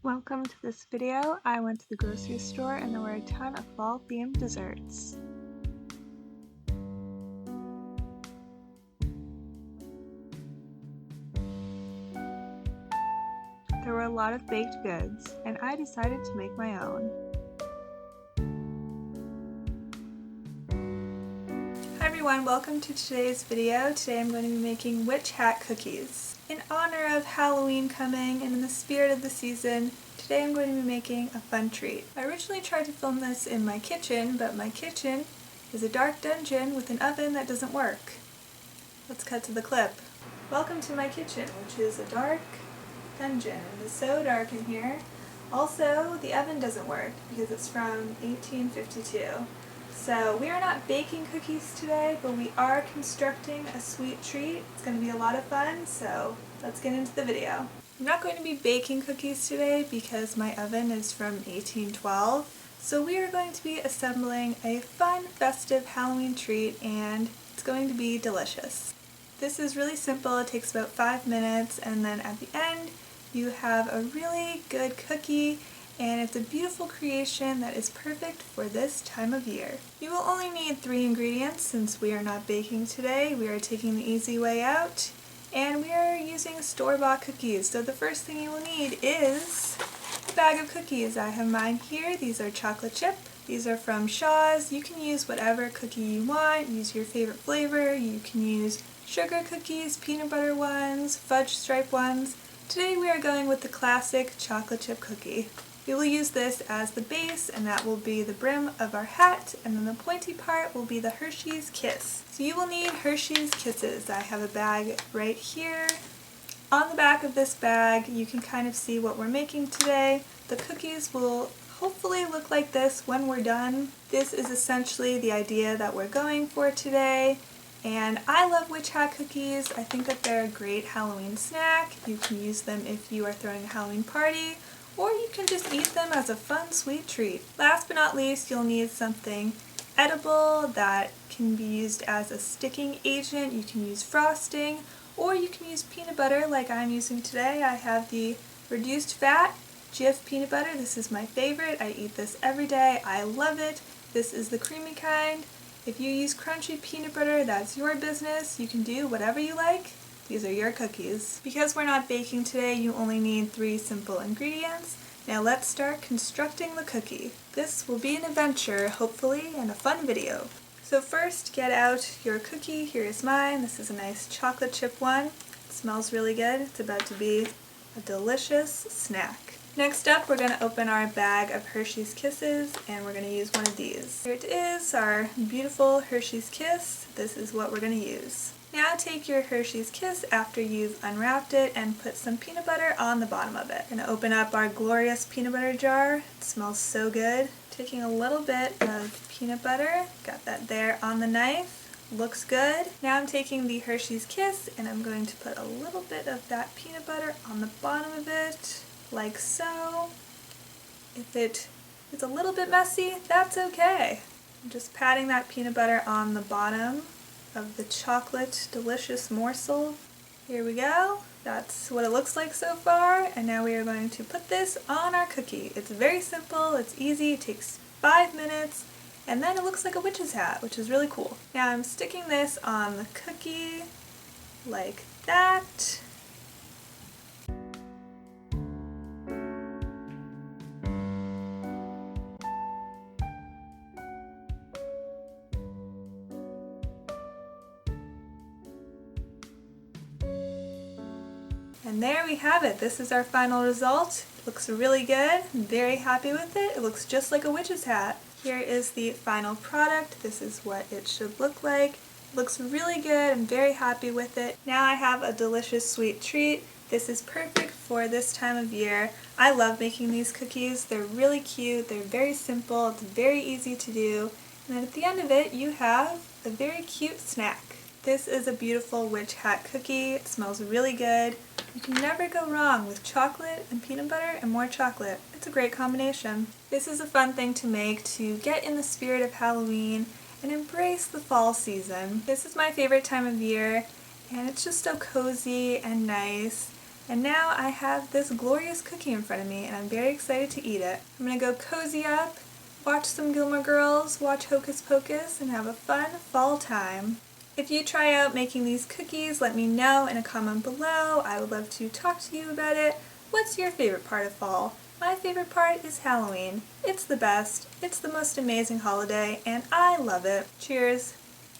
Welcome to this video. I went to the grocery store and there were a ton of fall-themed desserts. There were a lot of baked goods, and I decided to make my own. Hi everyone, welcome to today's video. Today I'm going to be making witch hat cookies. In honor of Halloween coming and in the spirit of the season, today I'm going to be making a fun treat. I originally tried to film this in my kitchen, but my kitchen is a dark dungeon with an oven that doesn't work. Let's cut to the clip. Welcome to my kitchen, which is a dark dungeon. It is so dark in here. Also, the oven doesn't work because it's from 1852. So we are not baking cookies today, but we are constructing a sweet treat. It's going to be a lot of fun, so let's get into the video. I'm not going to be baking cookies today because my oven is from 1812. So we are going to be assembling a fun, festive Halloween treat, and it's going to be delicious. This is really simple. It takes about 5 minutes, and then at the end you have a really good cookie, and it's a beautiful creation that is perfect for this time of year. You will only need 3 ingredients since we are not baking today. We are taking the easy way out, and we are using store-bought cookies. So the first thing you will need is a bag of cookies. I have mine here. These are chocolate chip. These are from Shaw's. You can use whatever cookie you want. Use your favorite flavor. You can use sugar cookies, peanut butter ones, fudge stripe ones. Today we are going with the classic chocolate chip cookie. We will use this as the base, and that will be the brim of our hat, and then the pointy part will be the Hershey's Kiss. So you will need Hershey's Kisses. I have a bag right here. On the back of this bag you can kind of see what we're making today. The cookies will hopefully look like this when we're done. This is essentially the idea that we're going for today. And I love witch hat cookies. I think that they're a great Halloween snack. You can use them if you are throwing a Halloween party, or you can just eat them as a fun, sweet treat. Last but not least, you'll need something edible that can be used as a sticking agent. You can use frosting, or you can use peanut butter like I'm using today. I have the reduced fat Jif peanut butter. This is my favorite. I eat this every day. I love it. This is the creamy kind. If you use crunchy peanut butter, that's your business. You can do whatever you like. These are your cookies. Because we're not baking today, you only need 3 simple ingredients. Now let's start constructing the cookie. This will be an adventure, hopefully, and a fun video. So first, get out your cookie. Here is mine. This is a nice chocolate chip one. It smells really good. It's about to be a delicious snack. Next up, we're going to open our bag of Hershey's Kisses, and we're going to use one of these. Here it is, our beautiful Hershey's Kiss. This is what we're going to use. Now take your Hershey's Kiss after you've unwrapped it and put some peanut butter on the bottom of it. We're going to open up our glorious peanut butter jar. It smells so good. Taking a little bit of peanut butter, got that there on the knife. Looks good. Now I'm taking the Hershey's Kiss and I'm going to put a little bit of that peanut butter on the bottom of it, like so. If it is a little bit messy, that's okay. I'm just patting that peanut butter on the bottom of the chocolate delicious morsel. Here we go. That's what it looks like so far, and now we are going to put this on our cookie. It's very simple, it's easy, it takes 5 minutes, and then it looks like a witch's hat, which is really cool. Now I'm sticking this on the cookie like that. And there we have it. This is our final result. It looks really good. I'm very happy with it. It looks just like a witch's hat. Here is the final product. This is what it should look like. It looks really good. I'm very happy with it. Now I have a delicious sweet treat. This is perfect for this time of year. I love making these cookies. They're really cute. They're very simple. It's very easy to do. And then at the end of it, you have a very cute snack. This is a beautiful witch hat cookie. It smells really good. You can never go wrong with chocolate and peanut butter and more chocolate. It's a great combination. This is a fun thing to make to get in the spirit of Halloween and embrace the fall season. This is my favorite time of year, and it's just so cozy and nice. And now I have this glorious cookie in front of me and I'm very excited to eat it. I'm gonna go cozy up, watch some Gilmore Girls, watch Hocus Pocus, and have a fun fall time. If you try out making these cookies, let me know in a comment below. I would love to talk to you about it. What's your favorite part of fall? My favorite part is Halloween. It's the best, it's the most amazing holiday, and I love it. Cheers!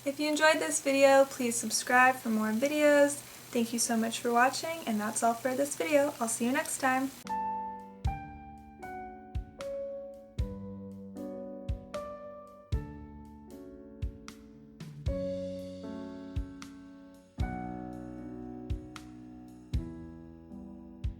If you enjoyed this video, please subscribe for more videos. Thank you so much for watching, and that's all for this video. I'll see you next time.